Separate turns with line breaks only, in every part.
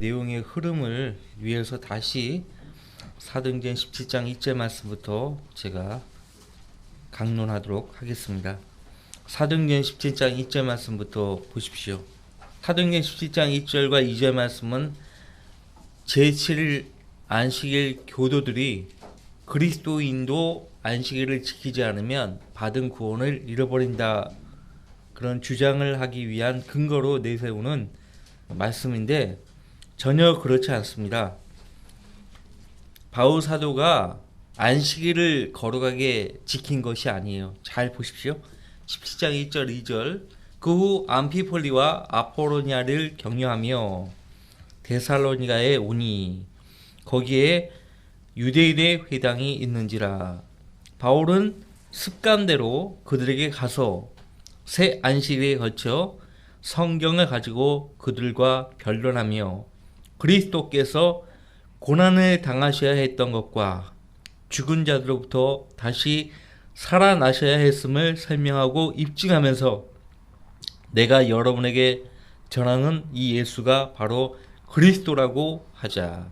내용의 흐름을 위해서 다시 사도행전 17장 1절 말씀부터 제가 강론하도록 하겠습니다. 사도행전 17장 1절 말씀부터 보십시오. 사도행전 17장 1절과 2절 말씀은 제7일 안식일 교도들이 그리스도인도 안식일을 지키지 않으면 받은 구원을 잃어버린다, 그런 주장을 하기 위한 근거로 내세우는 말씀인데 전혀 그렇지 않습니다. 바울 사도가 안식일을 거룩하게 지킨 것이 아니에요. 잘 보십시오. 17장 1절 2절 그 후 암피폴리와 아포로니아를 격려하며 데살로니가에 오니 거기에 유대인의 회당이 있는지라. 바울은 습관대로 그들에게 가서 새 안식일에 걸쳐 성경을 가지고 그들과 변론하며 그리스도께서 고난을 당하셔야 했던 것과 죽은 자들로부터 다시 살아나셔야 했음을 설명하고 입증하면서 내가 여러분에게 전하는 이 예수가 바로 그리스도라고 하자.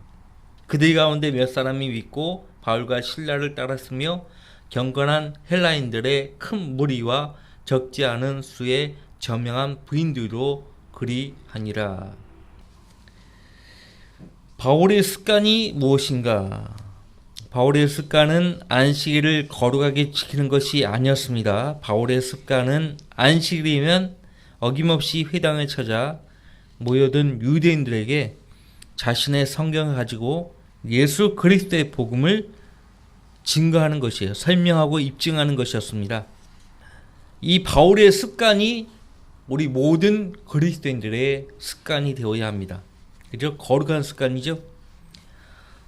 그들 가운데 몇 사람이 믿고 바울과 실라를 따랐으며 경건한 헬라인들의 큰 무리와 적지 않은 수의 저명한 부인들도 그리하니라. 바울의 습관이 무엇인가? 바울의 습관은 안식일을 거룩하게 지키는 것이 아니었습니다. 바울의 습관은 안식일이면 어김없이 회당을 찾아 모여든 유대인들에게 자신의 성경을 가지고 예수 그리스도의 복음을 증거하는 것이에요. 설명하고 입증하는 것이었습니다. 이 바울의 습관이 우리 모든 그리스도인들의 습관이 되어야 합니다. 그죠? 거룩한 습관이죠.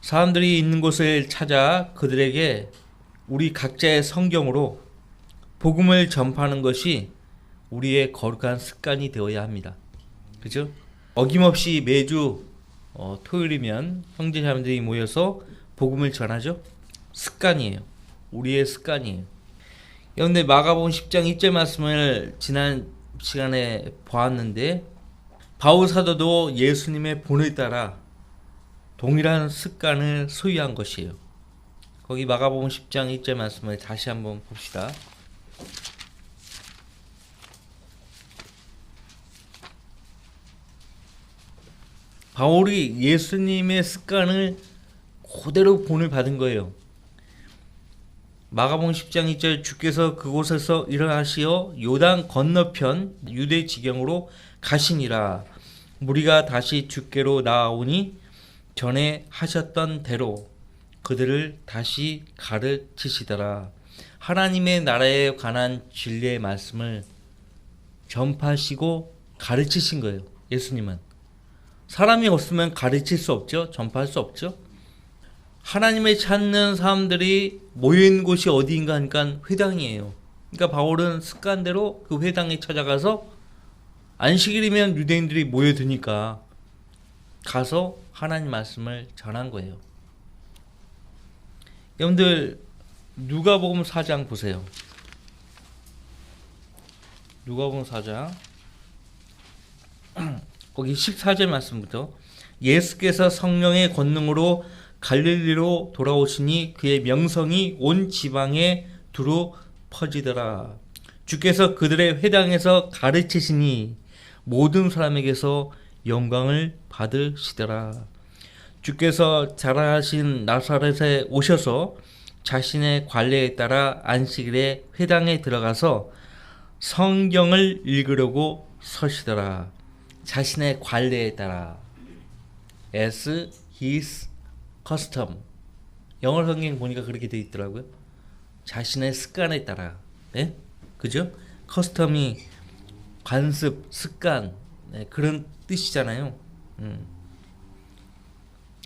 사람들이 있는 곳을 찾아 그들에게 우리 각자의 성경으로 복음을 전파하는 것이 우리의 거룩한 습관이 되어야 합니다. 그죠? 어김없이 매주 토요일이면 형제자매들이 모여서 복음을 전하죠. 습관이에요. 우리의 습관이에요. 그런데 마가복음 10장 1절 말씀을 지난 시간에 보았는데 바울 사도도 예수님의 본을 따라 동일한 습관을 소유한 것이에요. 거기 마가복음 10장 1절 말씀을 다시 한번 봅시다. 바울이 예수님의 습관을 그대로 본을 받은 거예요. 마가복음 10장 2절 주께서 그곳에서 일어나시어 요단 건너편 유대 지경으로 가시니라. 무리가 다시 주께로 나아오니 전에 하셨던 대로 그들을 다시 가르치시더라. 하나님의 나라에 관한 진리의 말씀을 전파하시고 가르치신 거예요. 예수님은. 사람이 없으면 가르칠 수 없죠. 전파할 수 없죠. 하나님을 찾는 사람들이 모여있는 곳이 어디인가 하니까 회당이에요. 그러니까 바울은 습관대로 그 회당에 찾아가서 안식일이면 유대인들이 모여드니까 가서 하나님 말씀을 전한 거예요. 여러분들 누가복음 4장 보세요. 누가복음 4장 거기 14절 말씀부터 예수께서 성령의 권능으로 갈릴리로 돌아오시니 그의 명성이 온 지방에 두루 퍼지더라. 주께서 그들의 회당에서 가르치시니 모든 사람에게서 영광을 받으시더라. 주께서 자라하신 나사렛에 오셔서 자신의 관례에 따라 안식일에 회당에 들어가서 성경을 읽으려고 서시더라. 자신의 관례에 따라 as his custom. 영어 성경 보니까 그렇게 되어 있더라고요. 자신의 습관에 따라. 네? 그죠? custom이 관습, 습관, 네, 그런 뜻이잖아요.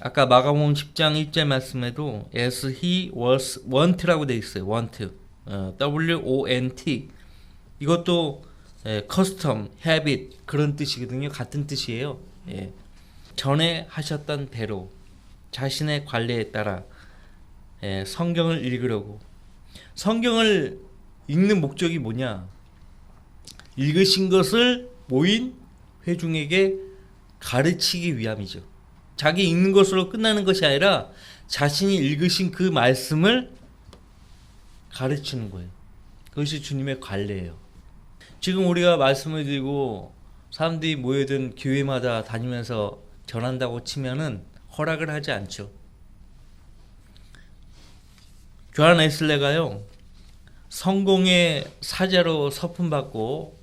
아까 마가복음 10장 1절 말씀에도 as he was want라고 되어 있어요. want. W-O-N-T. 이것도 custom, habit 그런 뜻이거든요. 같은 뜻이에요. 예. 전에 하셨던 대로 자신의 관례에 따라 성경을 읽으려고. 성경을 읽는 목적이 뭐냐? 읽으신 것을 모인 회중에게 가르치기 위함이죠. 자기 읽는 것으로 끝나는 것이 아니라 자신이 읽으신 그 말씀을 가르치는 거예요. 그것이 주님의 관례예요. 지금 우리가 말씀을 드리고 사람들이 모여든 교회마다 다니면서 전한다고 치면은 허락을 하지 않죠. 조한 웨슬레가요, 성공의 사자로 서품받고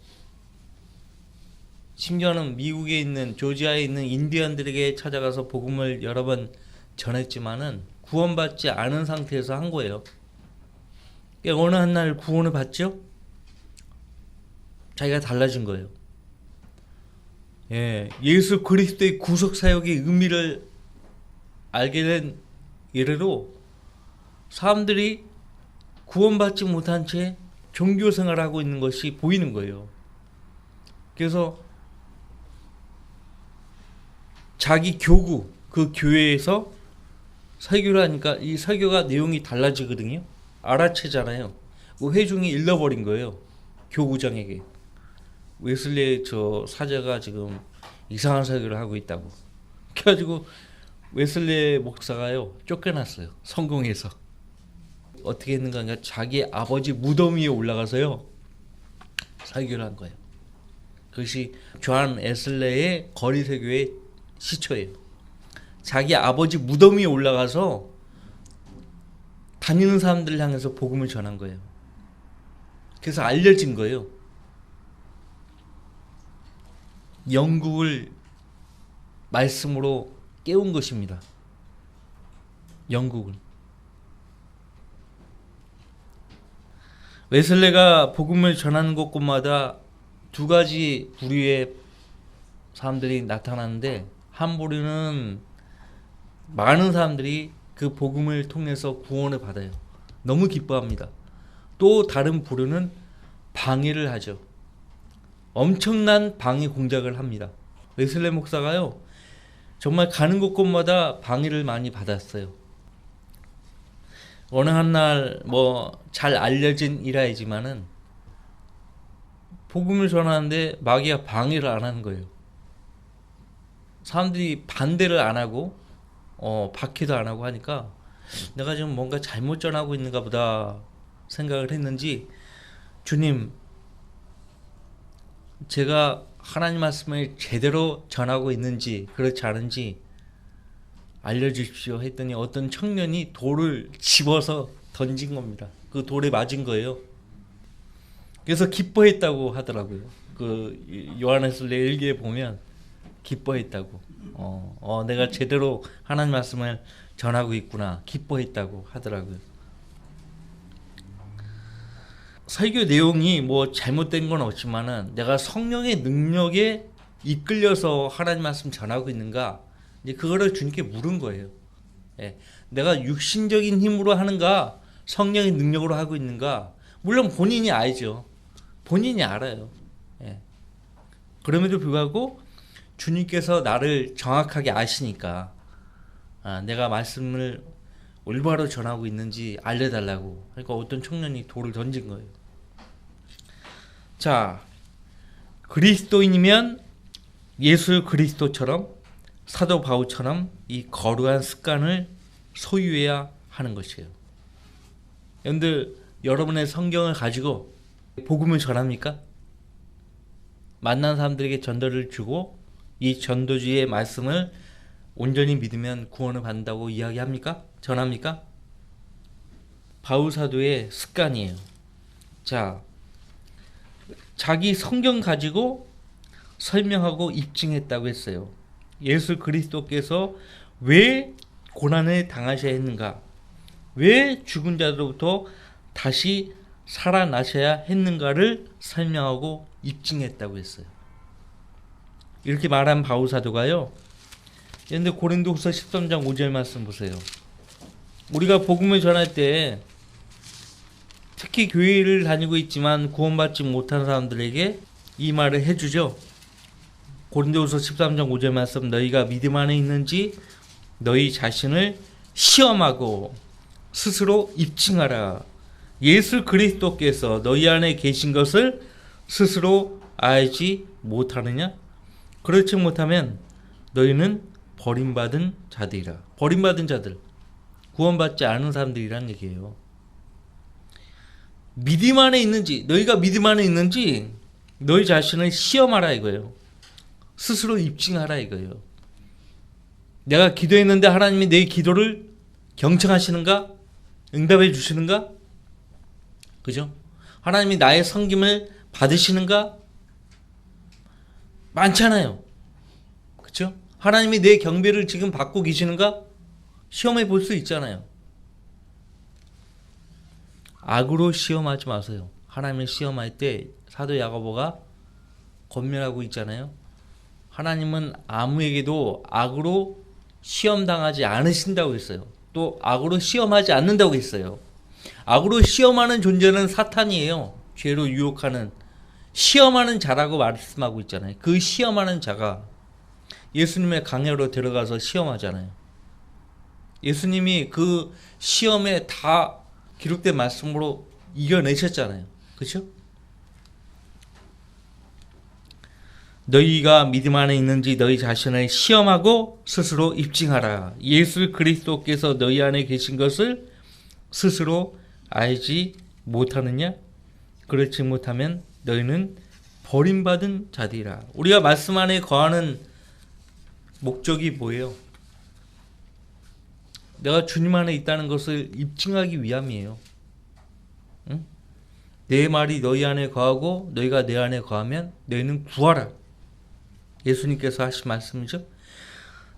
심지어는 미국에 있는 조지아에 있는 인디언들에게 찾아가서 복음을 여러 번 전했지만은 구원받지 않은 상태에서 한 거예요. 어느 한 날 구원을 받죠? 자기가 달라진 거예요. 예수 그리스도의 구속 사역의 의미를 알게 된 이래로 사람들이 구원받지 못한 채 종교 생활하고 있는 것이 보이는 거예요. 그래서 자기 교구, 그 교회에서 설교를 하니까 이 설교가 내용이 달라지거든요. 알아채잖아요. 회중이 잃어버린 거예요. 교구장에게. 웨슬리 저 사자가 지금 이상한 설교를 하고 있다고. 그래가지고 웨슬리 목사가요, 쫓겨났어요. 성공해서. 어떻게 했는가 하니까 자기 아버지 무덤 위에 올라가서요, 설교를 한 거예요. 그것이 조한 웨슬리의 거리 설교의 시초예요. 자기 아버지 무덤 위에 올라가서 다니는 사람들을 향해서 복음을 전한 거예요. 그래서 알려진 거예요. 영국을 말씀으로 깨운 것입니다. 영국을. 웨슬레가 복음을 전하는 곳곳마다 두 가지 부류의 사람들이 나타나는데, 한 부류는 많은 사람들이 그 복음을 통해서 구원을 받아요. 너무 기뻐합니다. 또 다른 부류는 방해를 하죠. 엄청난 방해 공작을 합니다. 웨슬레 목사가요, 정말 가는 곳곳마다 방해를 많이 받았어요. 어느 한 날 잘 알려진 일화이지만은 복음을 전하는데 마귀가 방해를 안 하는 거예요. 사람들이 반대를 안 하고 박해도 안 하고 하니까 내가 지금 뭔가 잘못 전하고 있는가 보다 생각을 했는지, 주님, 제가 하나님 말씀을 제대로 전하고 있는지 그렇지 않은지 알려주십시오 했더니 어떤 청년이 돌을 집어서 던진 겁니다. 그 돌에 맞은 거예요. 그래서 기뻐했다고 하더라고요. 그 요한에슬레 일기에 보면 기뻐했다고. 내가 제대로 하나님 말씀을 전하고 있구나, 기뻐했다고 하더라고요. 설교 내용이 잘못된 건 없지만은 내가 성령의 능력에 이끌려서 하나님 말씀 전하고 있는가, 이제 그거를 주님께 물은 거예요. 내가 육신적인 힘으로 하는가, 성령의 능력으로 하고 있는가. 물론 본인이 알죠. 본인이 알아요. 그럼에도 불구하고 주님께서 나를 정확하게 아시니까 내가 말씀을 올바로 전하고 있는지 알려달라고. 그러니까 어떤 청년이 돌을 던진 거예요. 자, 그리스도인이면 예수 그리스도처럼, 사도 바울처럼 이 거룩한 습관을 소유해야 하는 것이에요. 여러분들, 여러분의 성경을 가지고 복음을 전합니까? 만난 사람들에게 전도를 주고 이 전도주의 말씀을 온전히 믿으면 구원을 받는다고 이야기합니까? 전합니까? 바울 사도의 습관이에요. 자, 자기 성경 가지고 설명하고 입증했다고 했어요. 예수 그리스도께서 왜 고난을 당하셔야 했는가? 왜 죽은 자로부터 다시 살아나셔야 했는가를 설명하고 입증했다고 했어요. 이렇게 말한 바울 사도가요, 그런데 고린도후서 13장 5절 말씀 보세요. 우리가 복음을 전할 때 특히 교회를 다니고 있지만 구원받지 못한 사람들에게 이 말을 해주죠. 고린도후서 13장 5절 말씀, 너희가 믿음 안에 있는지 너희 자신을 시험하고 스스로 입증하라. 예수 그리스도께서 너희 안에 계신 것을 스스로 알지 못하느냐? 그렇지 못하면 너희는 버림받은 자들이라. 버림받은 자들, 구원받지 않은 사람들이란 얘기예요. 믿음 안에 있는지, 너희가 믿음 안에 있는지 너희 자신을 시험하라 이거예요. 스스로 입증하라 이거예요. 내가 기도했는데 하나님이 내 기도를 경청하시는가? 응답해 주시는가? 그죠? 하나님이 나의 섬김을 받으시는가? 많잖아요. 그죠? 하나님이 내 경배를 지금 받고 계시는가? 시험해 볼 수 있잖아요. 악으로 시험하지 마세요. 하나님을 시험할 때 사도 야고보가 권면하고 있잖아요. 하나님은 아무에게도 악으로 시험당하지 않으신다고 했어요. 또 악으로 시험하지 않는다고 했어요. 악으로 시험하는 존재는 사탄이에요. 죄로 유혹하는, 시험하는 자라고 말씀하고 있잖아요. 그 시험하는 자가 예수님의 강요로 들어가서 시험하잖아요. 예수님이 그 시험에 다 기록된 말씀으로 이겨내셨잖아요. 그렇죠? 너희가 믿음 안에 있는지 너희 자신을 시험하고 스스로 입증하라. 예수 그리스도께서 너희 안에 계신 것을 스스로 알지 못하느냐? 그렇지 못하면 너희는 버림받은 자들이라. 우리가 말씀 안에 거하는 목적이 뭐예요? 내가 주님 안에 있다는 것을 입증하기 위함이에요. 응? 내 말이 너희 안에 거하고 너희가 내 안에 거하면 너희는 구하라. 예수님께서 하신 말씀이죠.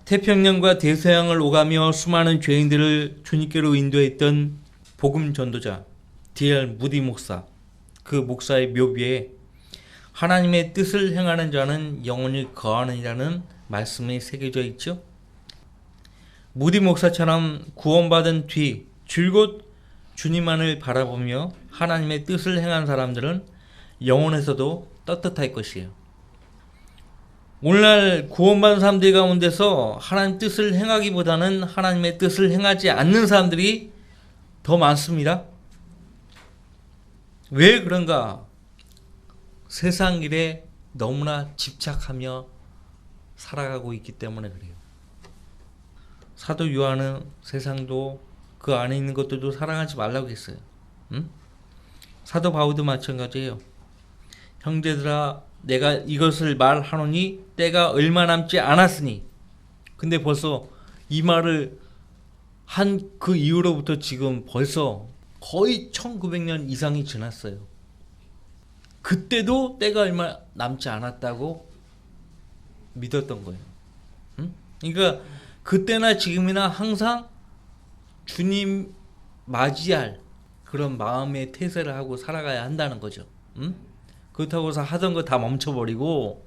태평양과 대서양을 오가며 수많은 죄인들을 주님께로 인도했던 복음 전도자 D.L. 무디 목사, 그 목사의 묘비에 하나님의 뜻을 행하는 자는 영원히 거하느니라는 말씀이 새겨져 있죠. 무디 목사처럼 구원받은 뒤 줄곧 주님만을 바라보며 하나님의 뜻을 행한 사람들은 영혼에서도 떳떳할 것이에요. 오늘날 구원받은 사람들 가운데서 하나님 뜻을 행하기보다는 하나님의 뜻을 행하지 않는 사람들이 더 많습니다. 왜 그런가? 세상 일에 너무나 집착하며 살아가고 있기 때문에 그래요. 사도 요한은 세상도 그 안에 있는 것들도 사랑하지 말라고 했어요. 응? 사도 바울도 마찬가지예요. 형제들아 내가 이것을 말하노니 때가 얼마 남지 않았으니. 근데 벌써 이 말을 한 그 이후로부터 지금 벌써 거의 1900년 이상이 지났어요. 그때도 때가 얼마 남지 않았다고 믿었던 거예요. 응? 그러니까 그때나 지금이나 항상 주님 맞이할 그런 마음의 태세를 하고 살아가야 한다는 거죠. 응? 그렇다고 해서 하던 거 다 멈춰버리고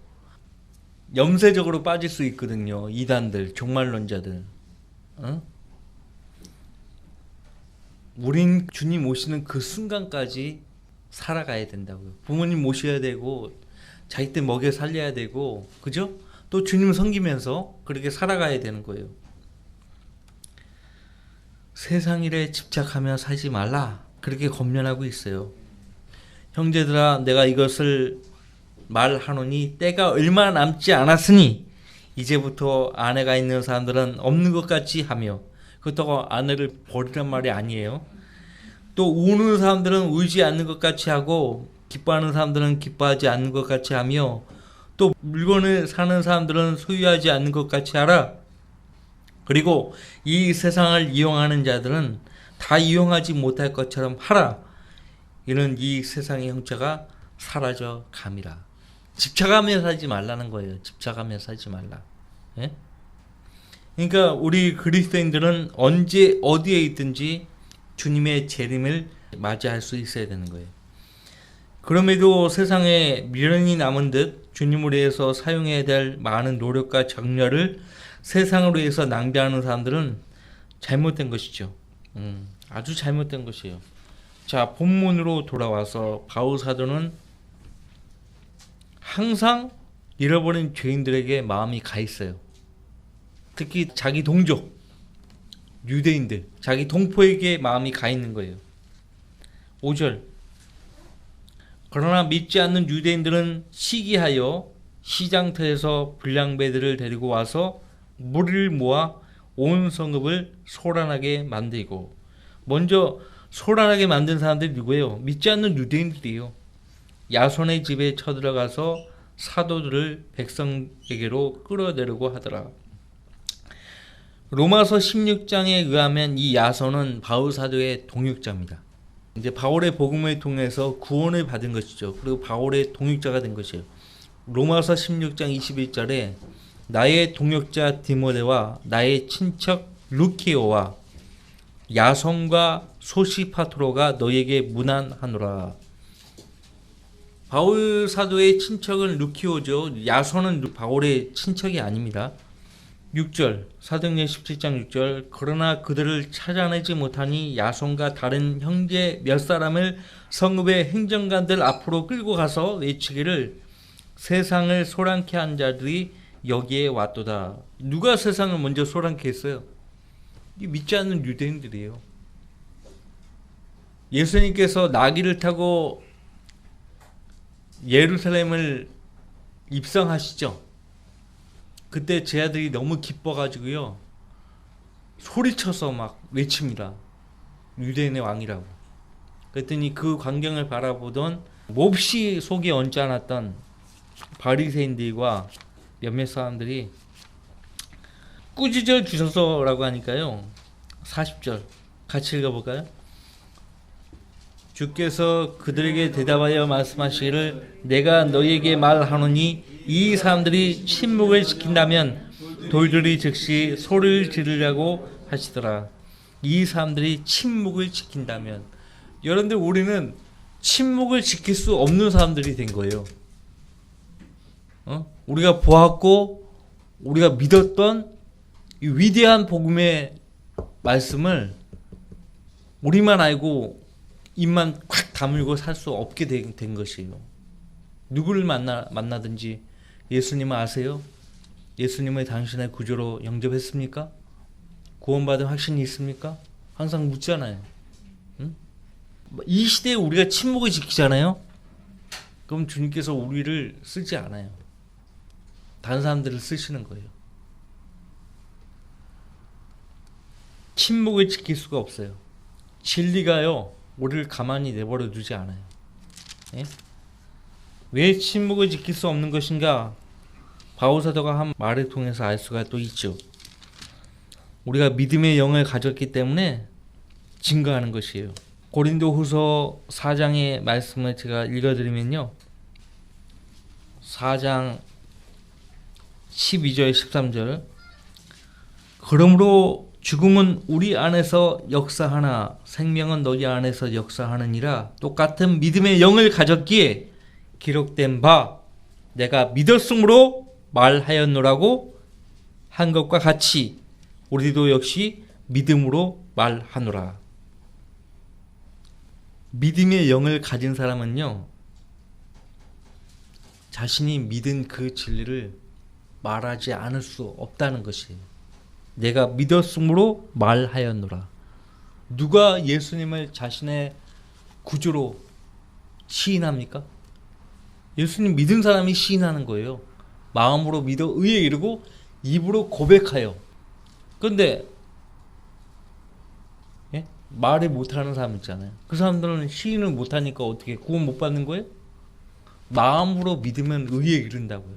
염세적으로 빠질 수 있거든요. 이단들, 종말론자들. 응? 우린 주님 오시는 그 순간까지 살아가야 된다고요. 부모님 모셔야 되고 자기 때 먹여 살려야 되고, 그죠? 또 주님 섬기면서 그렇게 살아가야 되는 거예요. 세상 일에 집착하며 살지 말라, 그렇게 권면하고 있어요. 형제들아 내가 이것을 말하노니 때가 얼마 남지 않았으니 이제부터 아내가 있는 사람들은 없는 것 같이 하며, 그렇다고 아내를 버리란 말이 아니에요. 또 우는 사람들은 울지 않는 것 같이 하고 기뻐하는 사람들은 기뻐하지 않는 것 같이 하며 또 물건을 사는 사람들은 소유하지 않는 것 같이 하라. 그리고 이 세상을 이용하는 자들은 다 이용하지 못할 것처럼 하라. 이는 이 세상의 형체가 사라져 감이라. 집착하며 살지 말라는 거예요. 집착하며 살지 말라. 예? 그러니까 우리 그리스도인들은 언제 어디에 있든지 주님의 재림을 맞이할 수 있어야 되는 거예요. 그럼에도 세상에 미련이 남은 듯 주님을 위해서 사용해야 될 많은 노력과 정열을 세상으로 위해서 낭비하는 사람들은 잘못된 것이죠. 아주 잘못된 것이에요. 자, 본문으로 돌아와서 바울 사도는 항상 잃어버린 죄인들에게 마음이 가 있어요. 특히 자기 동족, 유대인들, 자기 동포에게 마음이 가 있는 거예요. 5절. 그러나 믿지 않는 유대인들은 시기하여 시장터에서 불량배들을 데리고 와서 무리를 모아 온 성읍을 소란하게 만들고. 먼저 소란하게 만든 사람들이 누구예요? 믿지 않는 유대인들이에요. 야손의 집에 쳐들어가서 사도들을 백성에게로 끌어내려고 하더라. 로마서 16장에 의하면 이 야손은 바울 사도의 동역자입니다. 이제 바울의 복음을 통해서 구원을 받은 것이죠. 그리고 바울의 동역자가 된 것이에요. 로마서 16장 21절에 나의 동역자 디모데와 나의 친척 루키오와 야손과 소시파트로가 너에게 문안하노라. 바울 사도의 친척은 루키오죠. 야손은 바울의 친척이 아닙니다. 6절 사도행전 17장 6절 그러나 그들을 찾아내지 못하니 야손과 다른 형제 몇 사람을 성읍의 행정관들 앞으로 끌고 가서 외치기를 세상을 소란케 한 자들이 여기에 왔도다. 누가 세상을 먼저 소란케 했어요? 믿지 않는 유대인들이에요. 예수님께서 나귀를 타고 예루살렘을 입성하시죠. 그때 제 아들이 너무 기뻐가지고요 소리쳐서 막 외칩니다. 유대인의 왕이라고. 그랬더니 그 광경을 바라보던 몹시 속이 언짢았던 바리새인들과 몇몇 사람들이 꾸짖어 주셔서라고 하니까요 40절 같이 읽어볼까요? 주께서 그들에게 대답하여 말씀하시기를 내가 너희에게 말하노니 이 사람들이 침묵을 지킨다면 돌들이 즉시 소리를 지르려고 하시더라. 이 사람들이 침묵을 지킨다면, 여러분들 우리는 침묵을 지킬 수 없는 사람들이 된 거예요. 우리가 보았고 우리가 믿었던 이 위대한 복음의 말씀을 우리만 알고 입만 콱 다물고 살 수 없게 된 것이에요. 누구를 만나든지 예수님을 아세요? 예수님을 당신의 구주로 영접했습니까? 구원받은 확신이 있습니까? 항상 묻잖아요. 응? 이 시대에 우리가 침묵을 지키잖아요. 그럼 주님께서 우리를 쓰지 않아요. 다른 사람들을 쓰시는 거예요. 침묵을 지킬 수가 없어요. 진리가요 우리를 가만히 내버려 두지 않아요. 예? 왜 침묵을 지킬 수 없는 것인가? 바울 사도가 한 말을 통해서 알 수가 또 있죠. 우리가 믿음의 영을 가졌기 때문에 증거하는 것이에요. 고린도후서 4장의 말씀을 제가 읽어드리면요 4장 12절 13절 그러므로 죽음은 우리 안에서 역사하나 생명은 너희 안에서 역사하느니라. 똑같은 믿음의 영을 가졌기에 기록된 바 내가 믿었으므로 말하였노라고 한 것과 같이 우리도 역시 믿음으로 말하노라. 믿음의 영을 가진 사람은요 자신이 믿은 그 진리를 말하지 않을 수 없다는 것이에요. 내가 믿었으므로 말하였노라. 누가 예수님을 자신의 구주로 시인합니까? 예수님 믿은 사람이 시인하는 거예요. 마음으로 믿어 의에 이르고 입으로 고백하여. 그런데 예? 말을 못하는 사람 있잖아요. 그 사람들은 시인을 못하니까 어떻게 구원 못 받는 거예요? 마음으로 믿으면 의에 이른다고요.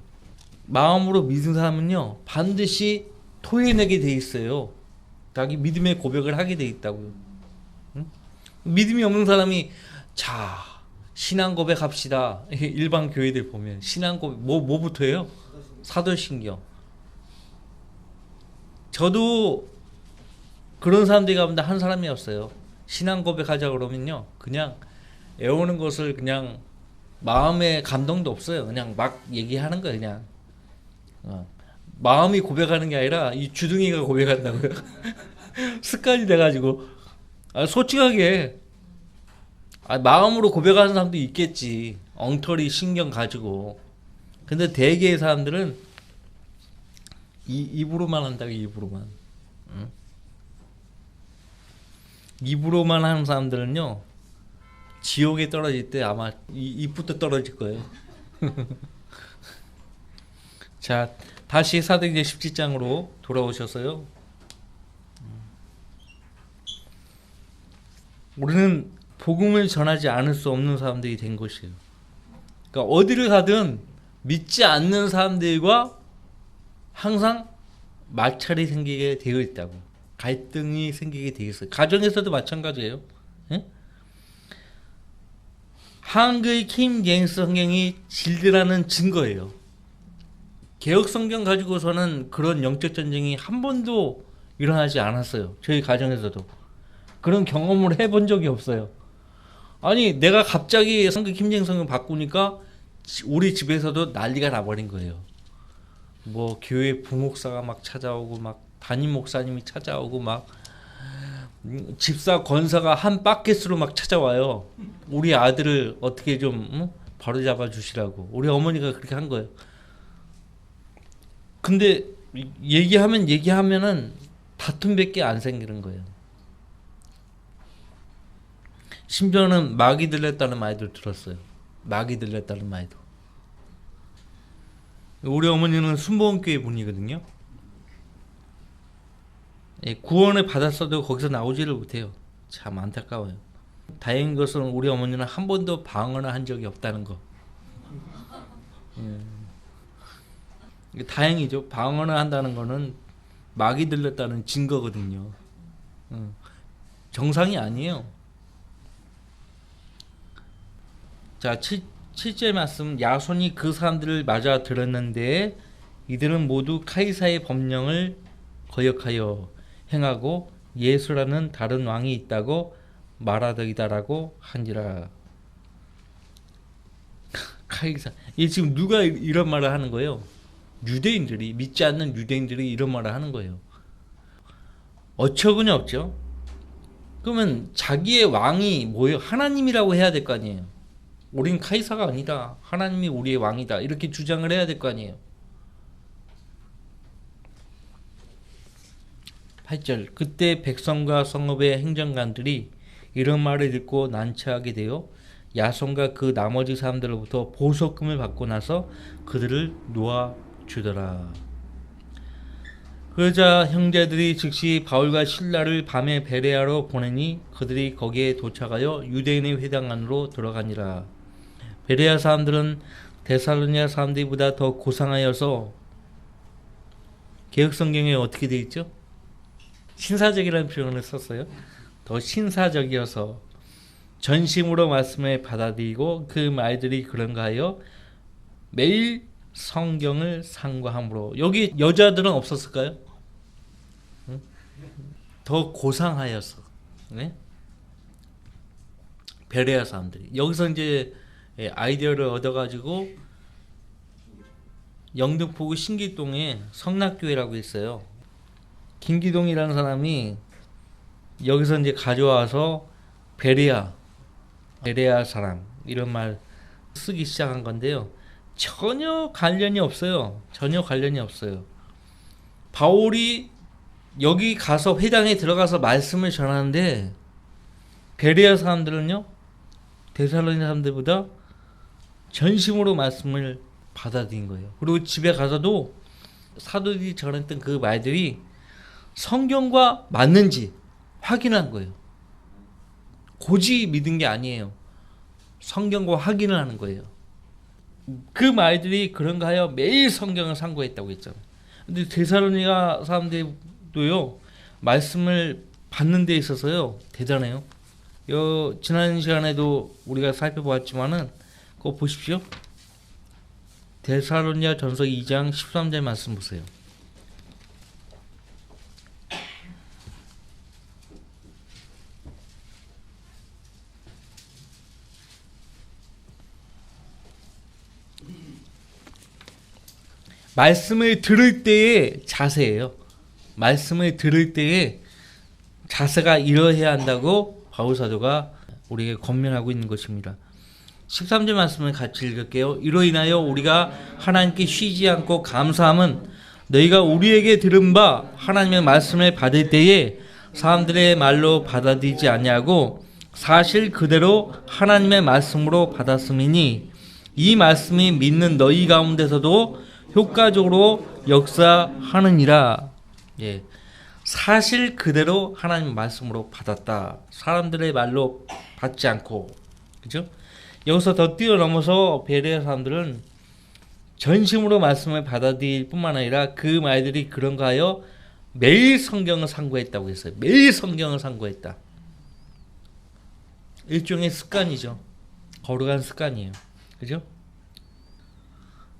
마음으로 믿은 사람은요 반드시 토해내게 돼 있어요. 자기 믿음의 고백을 하게 돼 있다고요. 응? 믿음이 없는 사람이 자 신앙 고백합시다. 일반 교회들 보면 신앙 고백 뭐부터 해요? 사도신경. 저도 그런 사람들이 가운데 한 사람이었어요. 신앙 고백하자 그러면요 그냥 애우는 것을 그냥 마음에 감동도 없어요. 그냥 막 얘기하는 거예요. 그냥 마음이 고백하는 게 아니라 이 주둥이가 고백한다고요. 습관이 돼가지고 솔직하게 마음으로 고백하는 사람도 있겠지. 엉터리 신경 가지고. 근데 대개의 사람들은 입으로만 한다고. 입으로만. 응? 입으로만 하는 사람들은요 지옥에 떨어질 때 아마 입부터 떨어질 거예요. 자 다시 사도행전 17장으로 돌아오셔서요. 우리는 복음을 전하지 않을 수 없는 사람들이 된 것이에요. 그러니까 어디를 가든 믿지 않는 사람들과 항상 마찰이 생기게 되어 있다고. 갈등이 생기게 되어 있어요. 가정에서도 마찬가지예요. 예? 한글 킹 제임스 성경이 진리라는 증거예요. 개혁 성경 가지고서는 그런 영적 전쟁이 한 번도 일어나지 않았어요. 저희 가정에서도. 그런 경험을 해본 적이 없어요. 아니 내가 갑자기 한글 킹 제임스 성경 바꾸니까 우리 집에서도 난리가 나버린 거예요. 뭐 교회 부목사가 막 찾아오고 막 담임 목사님이 찾아오고 막 집사 권사가 한 바켓으로 막 찾아와요. 우리 아들을 어떻게 좀 바로 잡아 주시라고. 우리 어머니가 그렇게 한 거예요. 근데 얘기하면은 다툼밖에 안 생기는 거예요. 심지어는 마귀 들렸다는 말도 들었어요. 마귀 들렸다는 말도. 우리 어머니는 순복음교회 분이거든요. 구원을 받았어도 거기서 나오지를 못해요. 참 안타까워요. 다행인 것은 우리 어머니는 한 번도 방언을 한 적이 없다는 거. 다행이죠. 방언을 한다는 거는 마귀 들렸다는 증거거든요. 정상이 아니에요. 자, 7절 말씀. 야손이 그 사람들을 맞아 들었는데 이들은 모두 카이사의 법령을 거역하여 행하고 예수라는 다른 왕이 있다고 말하더이다라고 한지라. 카이사. 이 지금 누가 이런 말을 하는 거예요? 유대인들이, 믿지 않는 유대인들이 이런 말을 하는 거예요. 어처구니 없죠. 그러면 자기의 왕이 뭐예요? 하나님이라고 해야 될 거 아니에요. 우린 카이사가 아니다. 하나님이 우리의 왕이다. 이렇게 주장을 해야 될 거 아니에요. 8절. 그때 백성과 성읍의 행정관들이 이런 말을 듣고 난처하게 되어 야손과 그 나머지 사람들로부터 보석금을 받고 나서 그들을 놓아주더라. 그러자 형제들이 즉시 바울과 실라를 밤에 베레아로 보내니 그들이 거기에 도착하여 유대인의 회당 안으로 들어가니라. 베레아 사람들은 데살로니가 사람들보다 더 고상하여서 개혁성경에 어떻게 되어 있죠? 신사적이라는 표현을 썼어요. 더 신사적이어서 전심으로 말씀을 받아들이고 그 말들이 그런가 하여 매일 성경을 상고함으로. 여기 여자들은 없었을까요? 응? 더 고상하여서. 네? 베레아 사람들이 여기서 이제 아이디어를 얻어가지고 영등포구 신기동에 성락교회라고 있어요. 김기동이라는 사람이 여기서 이제 가져와서 베레아 사람 이런 말 쓰기 시작한 건데요. 전혀 관련이 없어요. 전혀 관련이 없어요. 바울이 여기 가서 회당에 들어가서 말씀을 전하는데 베레아 사람들은요, 데살로니가 사람들보다 전심으로 말씀을 받아들인 거예요. 그리고 집에 가서도 사도들이 전했던 그 말들이 성경과 맞는지 확인한 거예요. 고지 믿은 게 아니에요. 성경과 확인을 하는 거예요. 그 말들이 그런가 하여 매일 성경을 상고했다고 했잖아요. 근데 데살로니가 사람들도요, 말씀을 받는 데 있어서요, 대단해요. 지난 시간에도 우리가 살펴보았지만은 그거 보십시오. 데살로니가 전서 2장 13절 말씀 보세요. 말씀을 들을 때의 자세예요. 말씀을 들을 때의 자세가 이러해야 한다고 바울 사도가 우리에게 권면하고 있는 것입니다. 13절 말씀을 같이 읽을게요. 이로 인하여 우리가 하나님께 쉬지 않고 감사함은 너희가 우리에게 들은 바 하나님의 말씀을 받을 때에 사람들의 말로 받아들이지 아니하고 사실 그대로 하나님의 말씀으로 받았음이니 이 말씀이 믿는 너희 가운데서도 효과적으로 역사하느니라. 예. 사실 그대로 하나님 말씀으로 받았다. 사람들의 말로 받지 않고. 그죠? 여기서 더 뛰어넘어서 베레아 사람들은 전심으로 말씀을 받아들일 뿐만 아니라 그 말들이 그런가 하여 매일 성경을 상고했다고 했어요. 매일 성경을 상고했다. 일종의 습관이죠. 거룩한 습관이에요. 그죠?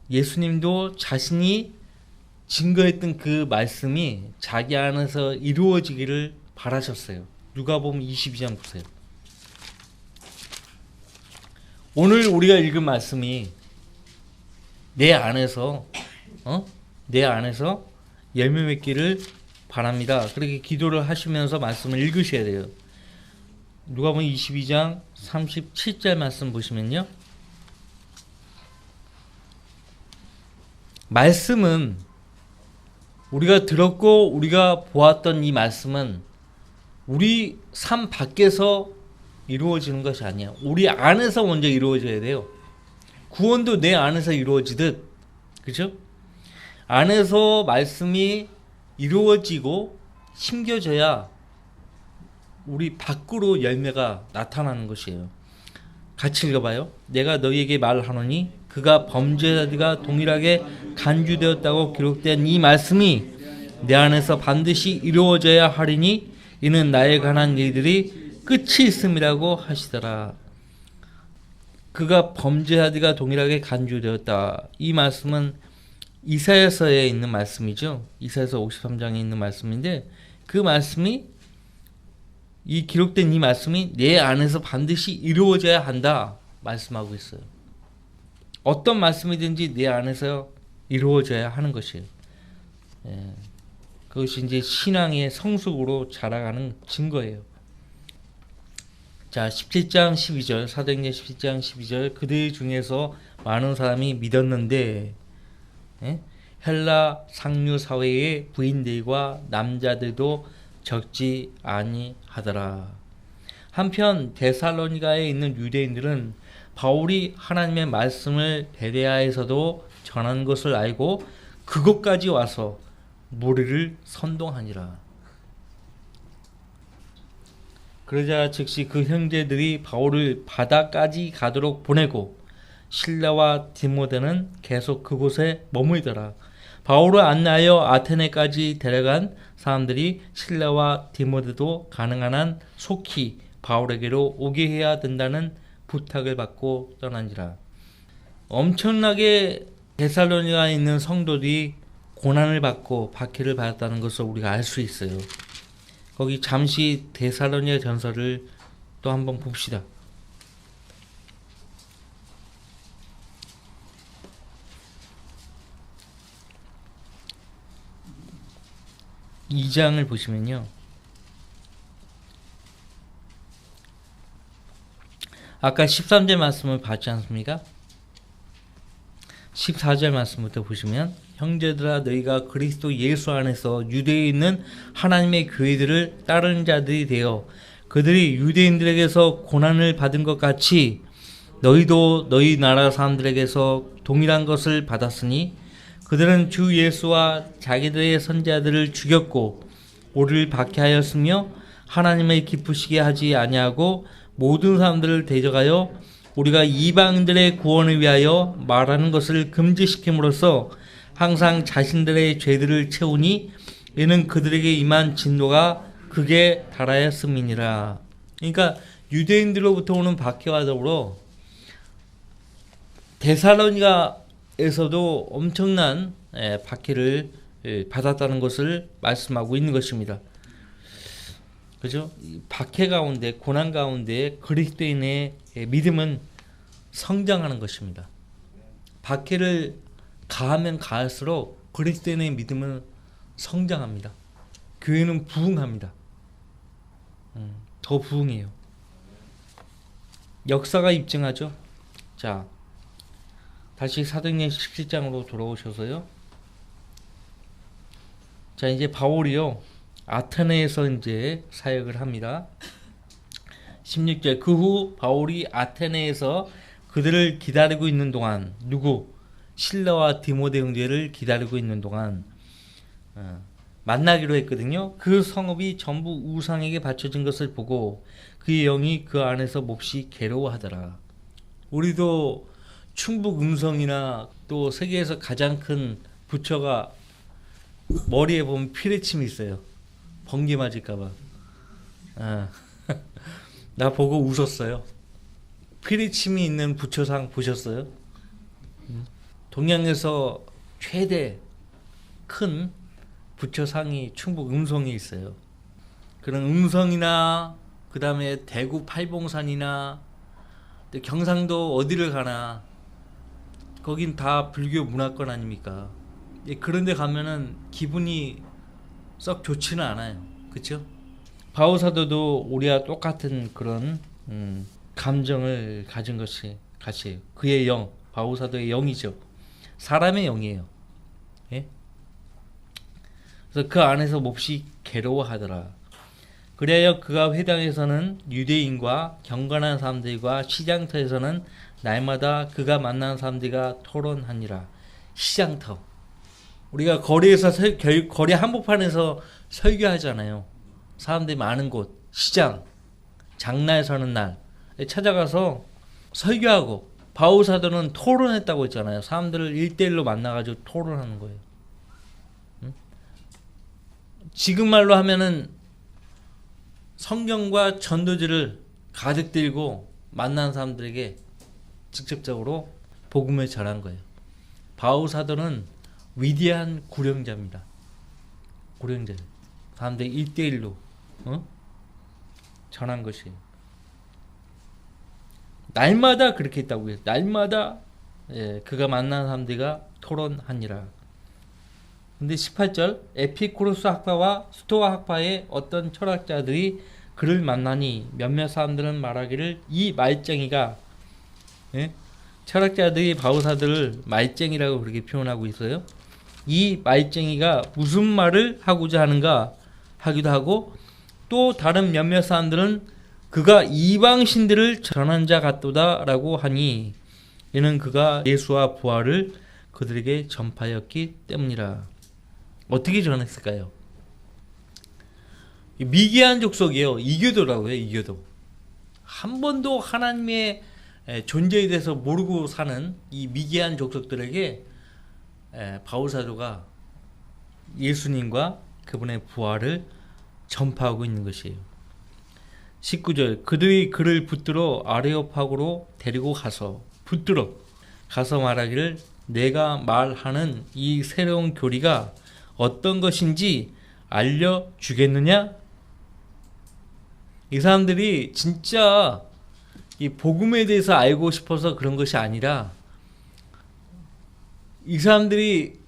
예수님도 자신이 증거했던 그 말씀이 자기 안에서 이루어지기를 바라셨어요. 누가복음 22장 보세요. 오늘 우리가 읽은 말씀이 내 안에서 열매 맺기를 바랍니다. 그렇게 기도를 하시면서 말씀을 읽으셔야 돼요. 누가복음 22장 37절 말씀 보시면요. 말씀은 우리가 들었고 우리가 보았던 이 말씀은 우리 삶 밖에서 이루어지는 것이 아니야. 우리 안에서 먼저 이루어져야 돼요. 구원도 내 안에서 이루어지듯, 그죠? 안에서 말씀이 이루어지고 심겨져야 우리 밖으로 열매가 나타나는 것이에요. 같이 읽어봐요. 내가 너희에게 말하노니 그가 범죄자들과 동일하게 간주되었다고 기록된 이 말씀이 내 안에서 반드시 이루어져야 하리니 이는 나에 관한 일들이 끝이 있음이라고 하시더라. 그가 범죄자들과 동일하게 간주되었다. 이 말씀은 이사야서에 있는 말씀이죠. 이사야서 53장에 있는 말씀인데 그 말씀이 이 기록된 이 말씀이 내 안에서 반드시 이루어져야 한다 말씀하고 있어요. 어떤 말씀이든지 내 안에서 이루어져야 하는 것이에요. 예. 그것이 이제 신앙의 성숙으로 자라가는 증거예요. 자, 17장 12절, 사도행전 17장 12절, 그들 중에서 많은 사람이 믿었는데, 예? 헬라 상류 사회의 부인들과 남자들도 적지 아니하더라. 한편 데살로니가에 있는 유대인들은 바울이 하나님의 말씀을 베레아에서도 전한 것을 알고 그곳까지 와서 무리를 선동하니라. 그러자 즉시 그 형제들이 바울을 바다까지 가도록 보내고 실라와 디모데는 계속 그곳에 머물더라. 바울을 안내하여 아테네까지 데려간 사람들이 실라와 디모데도 가능한 한 속히 바울에게로 오게 해야 된다는 부탁을 받고 떠난지라. 엄청나게 데살로니가에 있는 성도들이 고난을 받고 박해를 받았다는 것을 우리가 알 수 있어요. 거기 잠시 데살로니가 전설을 또 한번 봅시다. 2장을 보시면요. 아까 13절 말씀을 봤지 않습니까? 14절 말씀부터 보시면 형제들아 너희가 그리스도 예수 안에서 유대에 있는 하나님의 교회들을 따르는 자들이 되어 그들이 유대인들에게서 고난을 받은 것 같이 너희도 너희 나라 사람들에게서 동일한 것을 받았으니 그들은 주 예수와 자기들의 선지자들을 죽였고 우리를 박해하였으며 하나님을 기쁘시게 하지 아니하고 모든 사람들을 대적하여 우리가 이방인들의 구원을 위하여 말하는 것을 금지시킴으로써 항상 자신들의 죄들을 채우니 이는 그들에게 임한 진노가 극에 달하였음이니라. 그러니까 유대인들로부터 오는 박해와 더불어 데살로니가에서도 엄청난 박해를 받았다는 것을 말씀하고 있는 것입니다. 그죠? 박해 가운데, 고난 가운데 그리스도인의 믿음은 성장하는 것입니다. 박해를 가하면 가할수록 그리스도인의 믿음은 성장합니다. 교회는 부흥합니다. 더 부흥해요. 역사가 입증하죠. 자, 다시 사도행전 17장으로 돌아오셔서요. 자, 이제 바울이요. 아테네에서 이제 사역을 합니다. 16절 그 후 바울이 아테네에서 그들을 기다리고 있는 동안 누구? 실라와 디모데 형제를 기다리고 있는 동안 만나기로 했거든요. 그 성읍이 전부 우상에게 바쳐진 것을 보고 그의 영이 그 안에서 몹시 괴로워하더라. 우리도 충북 음성이나 또 세계에서 가장 큰 부처가 머리에 보면 피뢰침이 있어요. 번개 맞을까봐. 나 보고 웃었어요. 피뢰침이 있는 부처상 보셨어요? 동양에서 최대 큰 부처상이 충북 음성에 있어요. 그런 음성이나 그 다음에 대구 팔봉산이나 또 경상도 어디를 가나 거긴 다 불교 문화권 아닙니까? 그런데 가면은 기분이 썩 좋지는 않아요. 그렇죠? 바오사도도 우리와 똑같은 그런 감정을 가진 것이 같이 그의 영, 바오사도의 영이죠. 사람의 영이에요. 예? 그래서 그 안에서 몹시 괴로워하더라. 그래야 그가 회당에서는 유대인과 경건한 사람들과 시장터에서는 날마다 그가 만나는 사람들과 토론하니라. 시장터. 우리가 거리에서 거리 한복판에서 설교하잖아요. 사람들이 많은 곳, 시장, 장날 서는 날 찾아가서 설교하고 바오사도는 토론했다고 했잖아요. 사람들을 1대1로 만나가지고 토론하는 거예요. 응? 지금 말로 하면은 성경과 전도지를 가득 들고 만난 사람들에게 직접적으로 복음을 전한 거예요. 바오사도는 위대한 구령자입니다. 구령자. 사람들이 1대1로 전한 것이에요. 날마다 그렇게 했다고 해요. 날마다 그가 만난 사람들과 토론하니라. 근데 18절 에피쿠로스 학파와 스토아 학파의 어떤 철학자들이 그를 만나니 몇몇 사람들은 말하기를 이 말쟁이가 철학자들이 바오사들을 말쟁이라고 그렇게 표현하고 있어요. 이 말쟁이가 무슨 말을 하고자 하는가 하기도 하고 또 다른 몇몇 사람들은 그가 이방 신들을 전한 자 같도다라고 하니 이는 그가 예수와 부활을 그들에게 전파했기 때문이라. 어떻게 전했을까요? 미개한 족속이에요. 이교도라고 해요. 이교도. 한 번도 하나님의 존재에 대해서 모르고 사는 이 미개한 족속들에게 바오사도가 예수님과 그분의 부활을 전파하고 있는 것이에요. 19절 그들이 그를 붙들어 아레오파고로 데리고 가서 말하기를 내가 말하는 이 새로운 교리가 어떤 것인지 알려주겠느냐? 이 사람들이 진짜 이 복음에 대해서 알고 싶어서 그런 것이 아니라 이 사람들이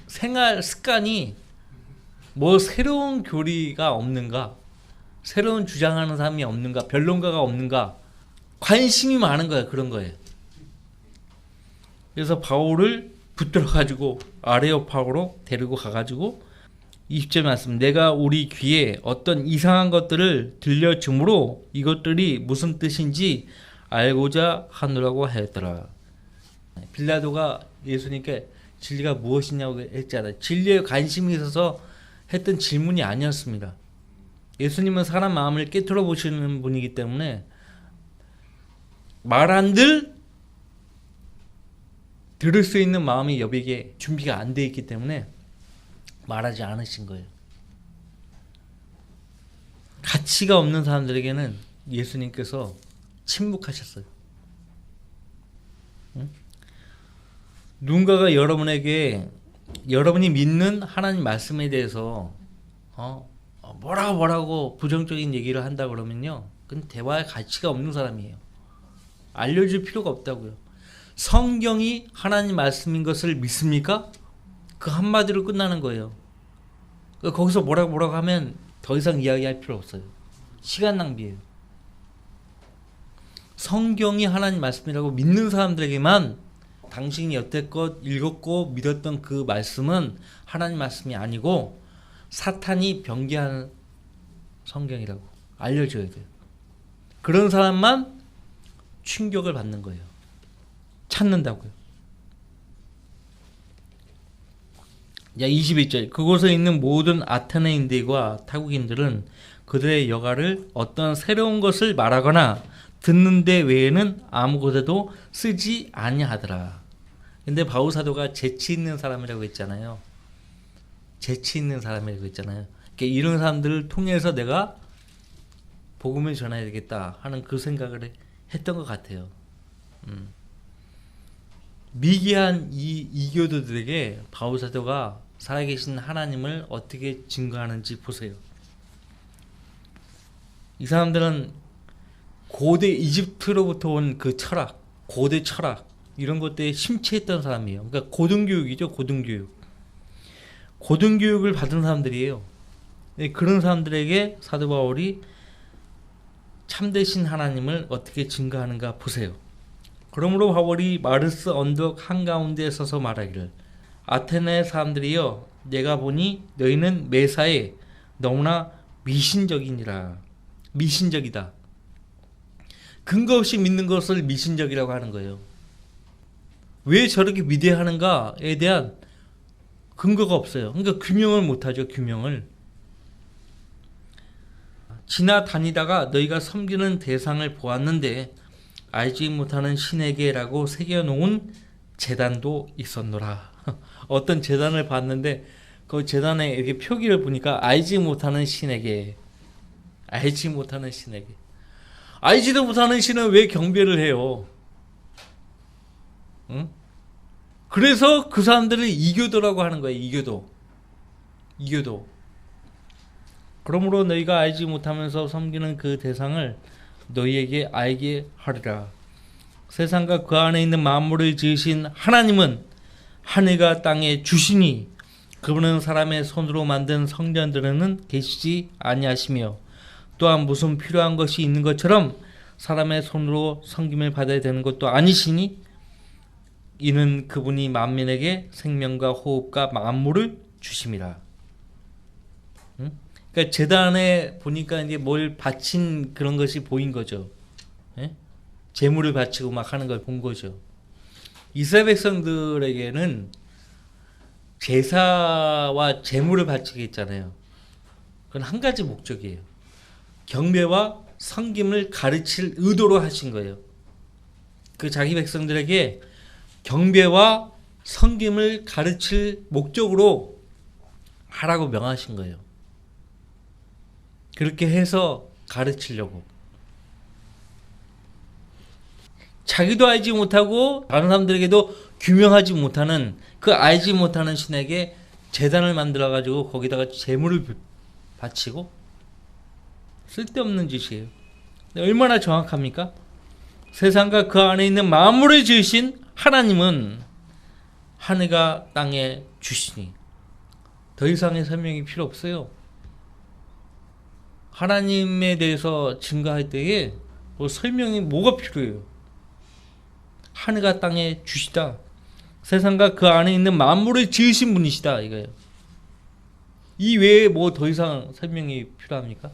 생활 습관이 뭐 새로운 교리가 없는가, 새로운 주장하는 사람이 없는가, 변론가가 없는가 관심이 많은 거야. 그런 거예요. 그래서 바울을 붙들어 가지고 아레오파고로 데리고 가가지고 20절 말씀 내가 우리 귀에 어떤 이상한 것들을 들려주므로 이것들이 무슨 뜻인지 알고자 하느라고 하였더라. 빌라도가 예수님께 진리가 무엇이냐고 했잖아요. 진리에 관심이 있어서 했던 질문이 아니었습니다. 예수님은 사람 마음을 깨트려 보시는 분이기 때문에 말 한들 들을 수 있는 마음이 여백에 준비가 안 돼 있기 때문에 말하지 않으신 거예요. 가치가 없는 사람들에게는 예수님께서 침묵하셨어요. 응? 누군가가 여러분에게 여러분이 믿는 하나님 말씀에 대해서 뭐라고 부정적인 얘기를 한다 그러면요, 그건 대화의 가치가 없는 사람이에요. 알려줄 필요가 없다고요. 성경이 하나님 말씀인 것을 믿습니까? 그 한마디로 끝나는 거예요. 거기서 뭐라고 하면 더 이상 이야기할 필요 없어요. 시간 낭비예요. 성경이 하나님 말씀이라고 믿는 사람들에게만 당신이 여태껏 읽었고 믿었던 그 말씀은 하나님 말씀이 아니고 사탄이 변개한 성경이라고 알려줘야 돼요. 그런 사람만 충격을 받는 거예요. 찾는다고요. 야, 21절. 그곳에 있는 모든 아테네인들과 타국인들은 그들의 여가를 어떤 새로운 것을 말하거나 듣는 데 외에는 아무 곳에도 쓰지 아니하더라. 근데 바울 사도가 재치 있는 사람이라고 했잖아요. 재치 있는 사람이라고 했잖아요. 그러니까 이런 사람들을 통해서 내가 복음을 전해야 되겠다 하는 그 생각을 했던 것 같아요. 미개한 이 이교도들에게 바울 사도가 살아계신 하나님을 어떻게 증거하는지 보세요. 이 사람들은 고대 이집트로부터 온 그 철학, 고대 철학 이런 것들에 심취했던 사람이에요. 그러니까 고등교육이죠, 고등교육. 고등교육을 받은 사람들이에요. 그런 사람들에게 사도 바울이 참되신 하나님을 어떻게 증거하는가 보세요. 그러므로 바울이 마르스 언덕 한가운데 서서 말하기를 아테네 사람들이여 내가 보니 너희는 매사에 너무나 미신적이니라. 미신적이다. 근거 없이 믿는 것을 미신적이라고 하는 거예요. 왜 저렇게 위대하는가에 대한 근거가 없어요. 그러니까 규명을 못하죠. 규명을. 지나다니다가 너희가 섬기는 대상을 보았는데 알지 못하는 신에게라고 새겨놓은 제단도 있었노라. 어떤 제단을 봤는데 그 제단에 이렇게 표기를 보니까 알지 못하는 신에게, 알지 못하는 신에게. 알지도 못하는 신은 왜 경배를 해요? 응? 그래서 그 사람들을 이교도라고 하는 거예요. 이교도. 이교도. 그러므로 너희가 알지 못하면서 섬기는 그 대상을 너희에게 알게 하리라. 세상과 그 안에 있는 만물을 지으신 하나님은 하늘과 땅에 주시니 그분은 사람의 손으로 만든 성전들에는 계시지 아니하시며 또한 무슨 필요한 것이 있는 것처럼 사람의 손으로 섬김을 받아야 되는 것도 아니시니 이는 그분이 만민에게 생명과 호흡과 만물을 주심이라. 그러니까 제단에 보니까 이제 뭘 바친 그런 것이 보인 거죠. 예? 제물을 바치고 막 하는 걸 본 거죠. 이스라엘 백성들에게는 제사와 제물을 바치게 했잖아요. 그건 한 가지 목적이에요. 경배와 섬김을 가르칠 의도로 하신 거예요. 그 자기 백성들에게 경배와 섬김을 가르칠 목적으로 하라고 명하신 거예요. 그렇게 해서 가르치려고. 자기도 알지 못하고 다른 사람들에게도 규명하지 못하는 그 알지 못하는 신에게 제단을 만들어 가지고 거기다가 제물을 바치고 쓸데없는 짓이에요. 얼마나 정확합니까? 세상과 그 안에 있는 만물을 지으신 하나님은 하늘과 땅에 주시니 더 이상의 설명이 필요 없어요. 하나님에 대해서 증거할 때에 뭐 설명이 뭐가 필요해요? 하늘과 땅에 주시다. 세상과 그 안에 있는 만물을 지으신 분이시다 이거예요. 이 외에 뭐 더 이상 설명이 필요합니까?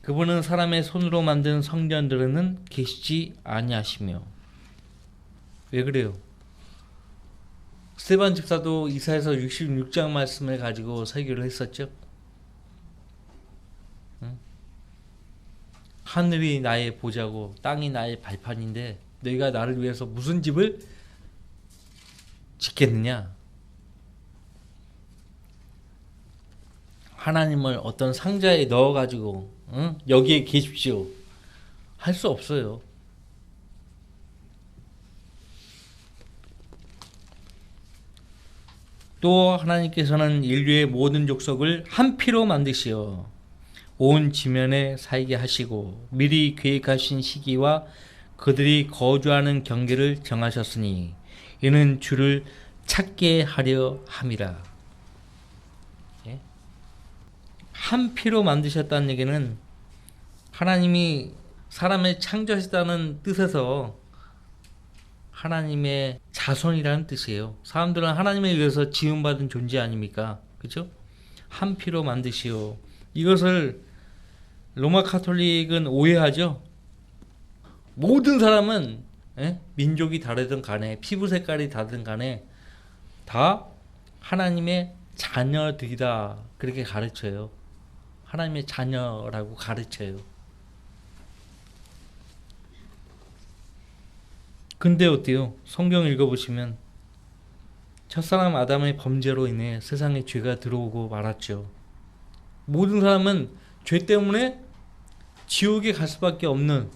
그분은 사람의 손으로 만든 성전들에는 계시지 아니하시며. 왜 그래요? 스데반 집사도 이사야서 66장 말씀을 가지고 설교를 했었죠. 하늘이 나의 보좌고 땅이 나의 발판인데 너희가 나를 위해서 무슨 집을 짓겠느냐? 하나님을 어떤 상자에 넣어가지고 여기에 계십시오 할 수 없어요. 또 하나님께서는 인류의 모든 족속을 한 피로 만드시어 온 지면에 살게 하시고 미리 계획하신 시기와 그들이 거주하는 경계를 정하셨으니 이는 주를 찾게 하려 함이라. 예? 한 피로 만드셨다는 얘기는 하나님이 사람을 창조하셨다는 뜻에서 하나님의 자손이라는 뜻이에요. 사람들은 하나님에 의해서 지음받은 존재 아닙니까? 그렇죠? 한 피로 만드시오. 이것을 로마 카톨릭은 오해하죠. 모든 사람은 민족이 다르든 간에 피부 색깔이 다르든 간에 다 하나님의 자녀들이다 그렇게 가르쳐요. 하나님의 자녀라고 가르쳐요. 근데 어때요? 성경 읽어보시면 첫사람 아담의 범죄로 인해 세상에 죄가 들어오고 말았죠. 모든 사람은 죄 때문에 지옥에 갈 수밖에 없는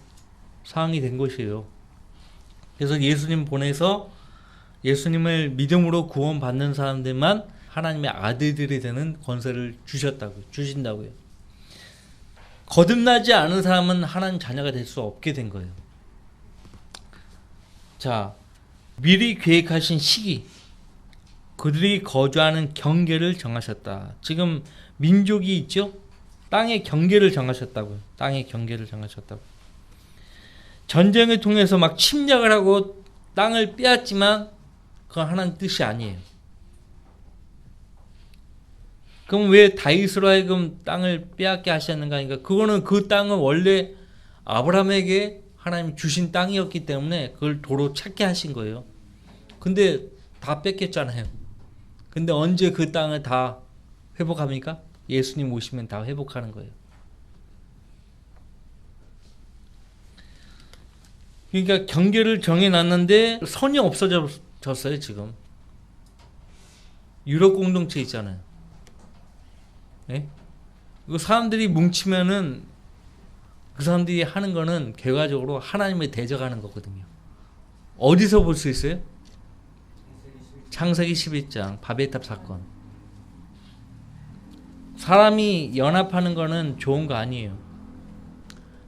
상황이 된 것이에요. 그래서 예수님 보내서 예수님을 믿음으로 구원받는 사람들만 하나님의 아들들이 되는 권세를 주신다고요. 거듭나지 않은 사람은 하나님 자녀가 될 수 없게 된 거예요. 자, 미리 계획하신 시기, 그들이 거주하는 경계를 정하셨다. 지금 민족이 있죠? 땅의 경계를 정하셨다고요. 땅의 경계를 정하셨다고. 전쟁을 통해서 막 침략을 하고 땅을 빼앗지만 그건 하나님 뜻이 아니에요. 그럼 왜 다윗으로 하여금 땅을 빼앗게 하셨는가 하니까 그거는 그 땅은 원래 아브라함에게 하나님 주신 땅이었기 때문에 그걸 도로 찾게 하신 거예요. 근데 다 뺏겼잖아요. 근데 언제 그 땅을 다 회복합니까? 예수님 오시면 다 회복하는 거예요. 그러니까 경계를 정해놨는데 선이 없어졌어요. 지금 유럽 공동체 있잖아요. 네? 그 사람들이 뭉치면은 그 사람들이 하는 거는 결과적으로 하나님을 대적하는 거거든요. 어디서 볼 수 있어요? 창세기 11장 바벨탑 사건. 사람이 연합하는 거는 좋은 거 아니에요.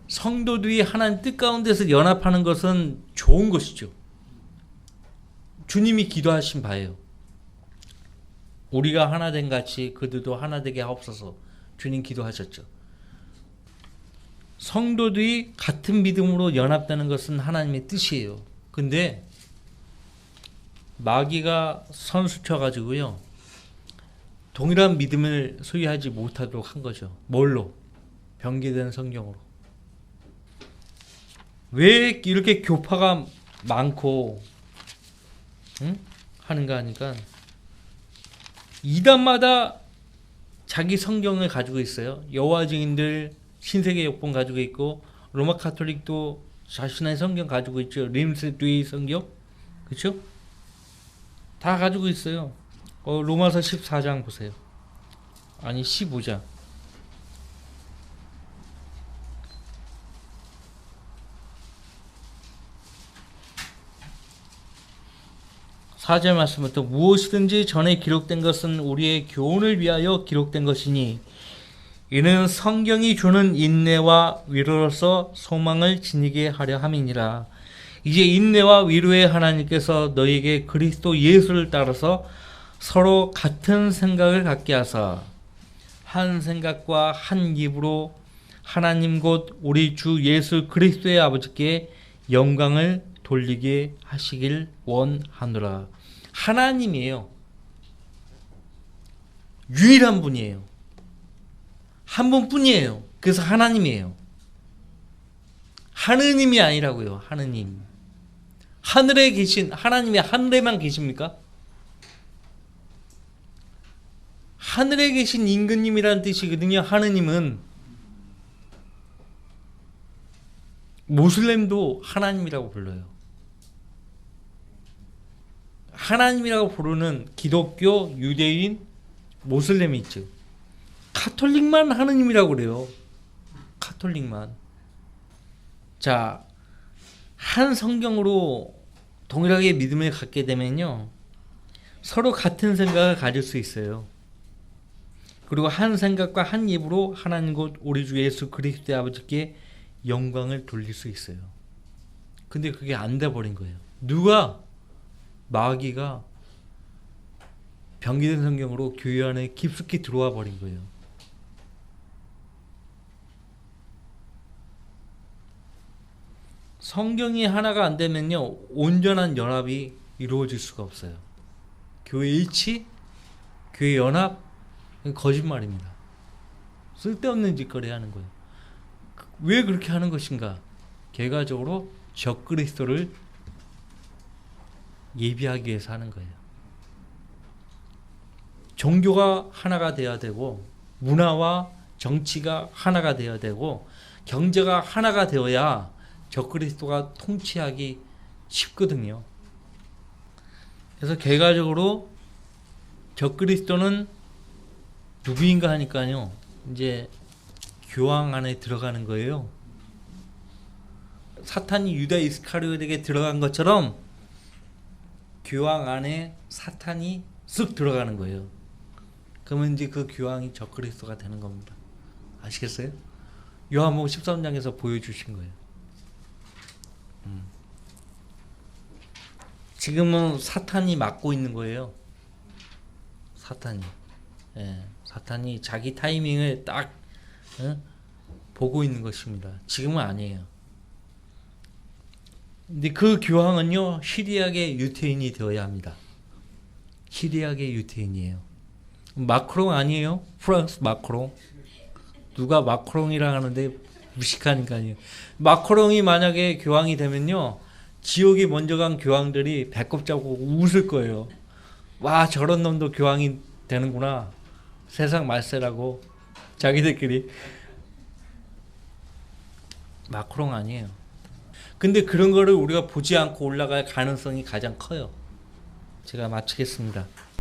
성도들이 하나님 뜻 가운데서 연합하는 것은 좋은 것이죠. 주님이 기도하신 바예요. 우리가 하나 된 같이 그들도 하나 되게 하옵소서. 주님 기도하셨죠. 성도들이 같은 믿음으로 연합되는 것은 하나님의 뜻이에요. 근데 마귀가 선수 쳐가지고요, 동일한 믿음을 소유하지 못하도록 한 거죠. 뭘로? 변개된 성경으로. 왜 이렇게 교파가 많고 하는가 하니까 이단마다 자기 성경을 가지고 있어요. 여호와 증인들 신세계 역본 가지고 있고, 로마 카톨릭도 자신의 성경 가지고 있죠. 림스 듀이 성경, 그렇죠? 다 가지고 있어요. 로마서 14장 보세요. 아니 15장. 4절 말씀부터 무엇이든지 전에 기록된 것은 우리의 교훈을 위하여 기록된 것이니 이는 성경이 주는 인내와 위로로서 소망을 지니게 하려 함이니라. 이제 인내와 위로의 하나님께서 너희에게 그리스도 예수를 따라서 서로 같은 생각을 갖게 하사 한 생각과 한 입으로 하나님 곧 우리 주 예수 그리스도의 아버지께 영광을 돌리게 하시길 원하노라. 하나님이에요. 유일한 분이에요. 한 분뿐이에요. 그래서 하나님이에요. 하느님이 아니라고요. 하느님. 하늘에 계신 하나님이 하늘에만 계십니까? 하늘에 계신 임금님이라는 뜻이거든요. 하느님은. 모슬렘도 하나님이라고 불러요. 하나님이라고 부르는 기독교, 유대인, 모슬렘이 있죠. 카톨릭만 하느님이라고 그래요. 카톨릭만. 자, 한 성경으로 동일하게 믿음을 갖게 되면요, 서로 같은 생각을 가질 수 있어요. 그리고 한 생각과 한 입으로 하나님 곧 우리 주 예수 그리스도의 아버지께 영광을 돌릴 수 있어요. 근데 그게 안 돼 버린 거예요. 누가? 마귀가 변기된 성경으로 교회 안에 깊숙이 들어와 버린 거예요. 성경이 하나가 안 되면요, 온전한 연합이 이루어질 수가 없어요. 교회 일치, 교회 연합, 거짓말입니다. 쓸데없는 짓거리 하는 거예요. 왜 그렇게 하는 것인가? 결과적으로 적그리스도를 예비하기 위해서 하는 거예요. 종교가 하나가 돼야 되고 문화와 정치가 하나가 돼야 되고 경제가 하나가 되어야 적그리스도가 통치하기 쉽거든요. 그래서 결과적으로 적그리스도는 누구인가 하니까요. 이제 교황 안에 들어가는 거예요. 사탄이 유다 이스카리ot에게 들어간 것처럼 교황 안에 사탄이 쓱 들어가는 거예요. 그러면 이제 그 교황이 적그리스도가 되는 겁니다. 아시겠어요? 요한복음 13장에서 보여주신 거예요. 지금은 사탄이 맡고 있는 거예요. 사탄이. 예, 사탄이 자기 타이밍을 딱 보고 있는 것입니다. 지금은 아니에요. 근데 그 교황은요, 시리아계 유태인이 되어야 합니다. 시리아계 유태인이에요. 마크롱 아니에요? 프랑스 마크롱. 누가 마크롱이라 하는데 무식하니까요. 마크롱이 만약에 교황이 되면요, 지옥에 먼저 간 교황들이 배꼽 잡고 웃을 거예요. 와, 저런 놈도 교황이 되는구나. 세상 말세라고 자기들끼리. 마크롱 아니에요. 근데 그런 거를 우리가 보지 않고 올라갈 가능성이 가장 커요. 제가 마치겠습니다.